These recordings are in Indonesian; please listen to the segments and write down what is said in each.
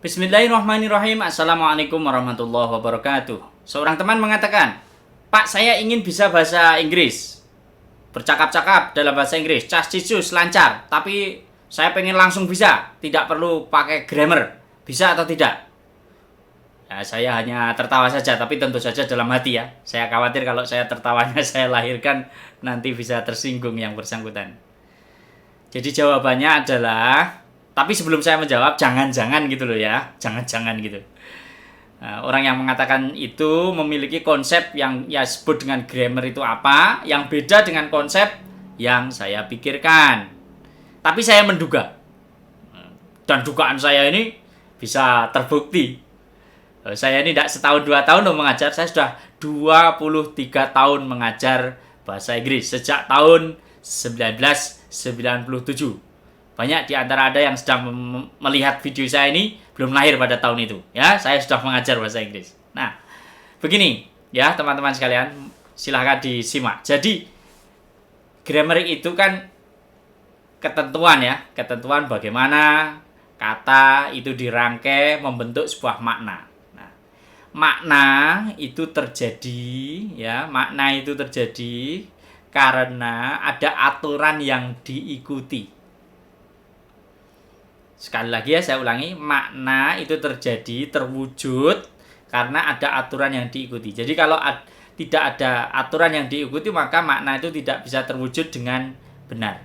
Bismillahirrahmanirrahim. Assalamualaikum warahmatullahi wabarakatuh. Seorang teman mengatakan, Pak, saya ingin bisa bahasa Inggris, bercakap-cakap dalam bahasa Inggris, cas-cicus, lancar, tapi saya pengen langsung bisa, tidak perlu pakai grammar. Bisa atau tidak? Ya, saya hanya tertawa saja, tapi tentu saja dalam hati ya. Saya khawatir kalau saya tertawanya saya lahirkan, nanti bisa tersinggung yang bersangkutan. Jadi jawabannya adalah, tapi sebelum saya menjawab, jangan-jangan gitu loh ya, jangan-jangan gitu. Nah, orang yang mengatakan itu memiliki konsep yang ya sebut dengan grammar itu apa, yang beda dengan konsep yang saya pikirkan. Tapi saya menduga, dan dugaan saya ini bisa terbukti. Saya ini tidak setahun 2 tahun loh mengajar, saya sudah 23 tahun mengajar bahasa Inggris sejak tahun 1997. Banyak di antara Anda yang sedang melihat video saya ini belum lahir pada tahun itu. Ya, saya sudah mengajar bahasa Inggris. Nah, begini ya teman-teman sekalian, silahkan disimak. Jadi, grammar itu kan ketentuan ya, ketentuan bagaimana kata itu dirangkai membentuk sebuah makna. Nah, makna itu terjadi ya, makna itu terjadi karena ada aturan yang diikuti. Sekali lagi ya, saya ulangi, makna itu terjadi, terwujud karena ada aturan yang diikuti. Jadi kalau tidak ada aturan yang diikuti, maka makna itu tidak bisa terwujud dengan benar.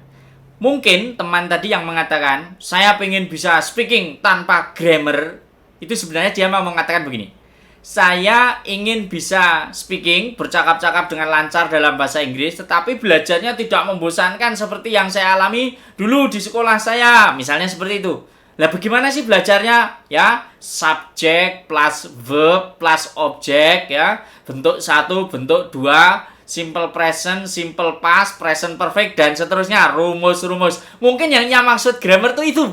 Mungkin teman tadi yang mengatakan, saya pengen bisa speaking tanpa grammar, itu sebenarnya dia mau mengatakan begini. Saya ingin bisa speaking, bercakap-cakap dengan lancar dalam bahasa Inggris, tetapi belajarnya tidak membosankan seperti yang saya alami dulu di sekolah saya. Misalnya seperti itu. Lah bagaimana sih belajarnya? Ya, subjek plus verb plus objek ya. Bentuk 1, bentuk 2, simple present, simple past, present perfect, dan seterusnya. Rumus-rumus. Mungkin yang maksud grammar tuh itu.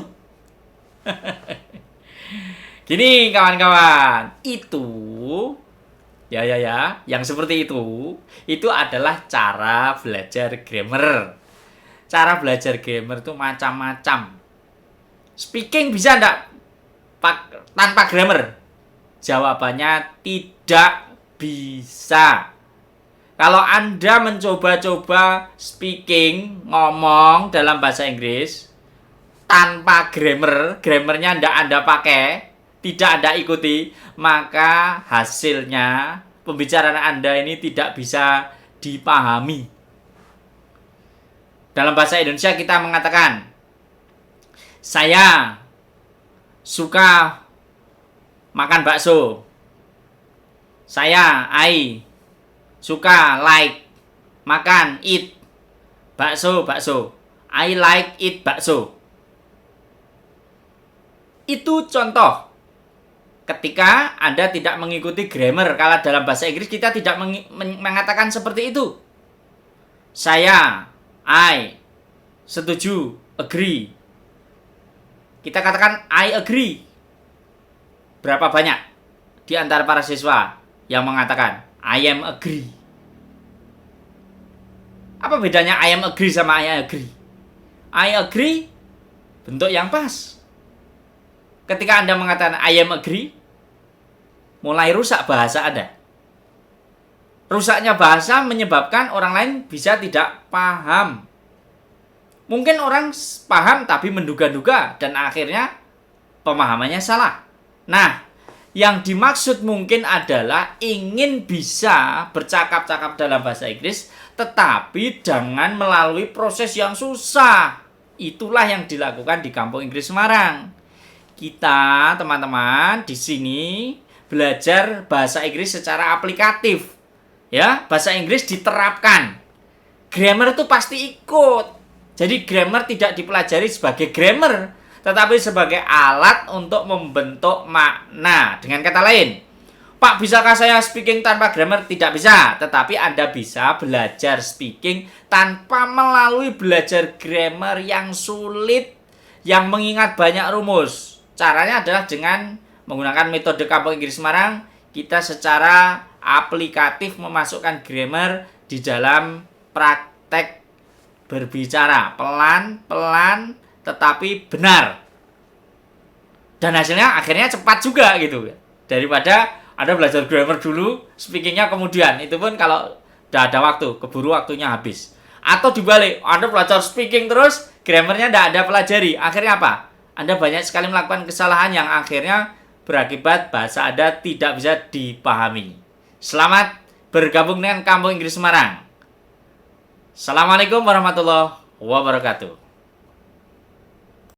Gini kawan-kawan, itu ya, yang seperti itu adalah cara belajar grammar. Cara belajar grammar itu macam-macam. Speaking bisa enggak tanpa grammar? Jawabannya tidak bisa. Kalau Anda mencoba-coba speaking, ngomong dalam bahasa Inggris tanpa grammar, grammarnya enggak Anda pakai, tidak Anda ikuti, maka hasilnya pembicaraan Anda ini tidak bisa dipahami. Dalam bahasa Indonesia kita mengatakan, saya suka makan bakso. I suka like makan eat bakso. I like eat bakso. Itu contoh ketika Anda tidak mengikuti grammar. Kalau dalam bahasa Inggris kita tidak mengatakan seperti itu. Saya, I, setuju, agree. Kita katakan I agree. Berapa banyak di antara para siswa yang mengatakan I am agree? Apa bedanya I am agree sama I agree? I agree bentuk yang pas. Ketika Anda mengatakan I am agree, mulai rusak bahasa Anda. Rusaknya bahasa menyebabkan orang lain bisa tidak paham. Mungkin orang paham tapi menduga-duga dan akhirnya pemahamannya salah. Nah, yang dimaksud mungkin adalah ingin bisa bercakap-cakap dalam bahasa Inggris tetapi jangan melalui proses yang susah. Itulah yang dilakukan di Kampung Inggris Semarang. Kita, teman-teman, di sini belajar bahasa Inggris secara aplikatif. Ya, bahasa Inggris diterapkan. Grammar itu pasti ikut. Jadi grammar tidak dipelajari sebagai grammar, tetapi sebagai alat untuk membentuk makna. Dengan kata lain, Pak, bisakah saya speaking tanpa grammar? Tidak bisa, tetapi Anda bisa belajar speaking tanpa melalui belajar grammar yang sulit, yang mengingat banyak rumus. Caranya adalah dengan menggunakan metode Kampung Inggris Semarang, kita secara aplikatif memasukkan grammar di dalam praktek praktek, berbicara pelan-pelan tetapi benar. Dan hasilnya akhirnya cepat juga gitu. Daripada Anda belajar grammar dulu, speakingnya kemudian. Itu pun kalau udah ada waktu, keburu waktunya habis. Atau dibalik, Anda belajar speaking terus, grammarnya tidak ada pelajari. Akhirnya apa? Anda banyak sekali melakukan kesalahan yang akhirnya berakibat bahasa Anda tidak bisa dipahami. Selamat bergabung dengan Kampung Inggris Semarang. Assalamualaikum warahmatullahi wabarakatuh.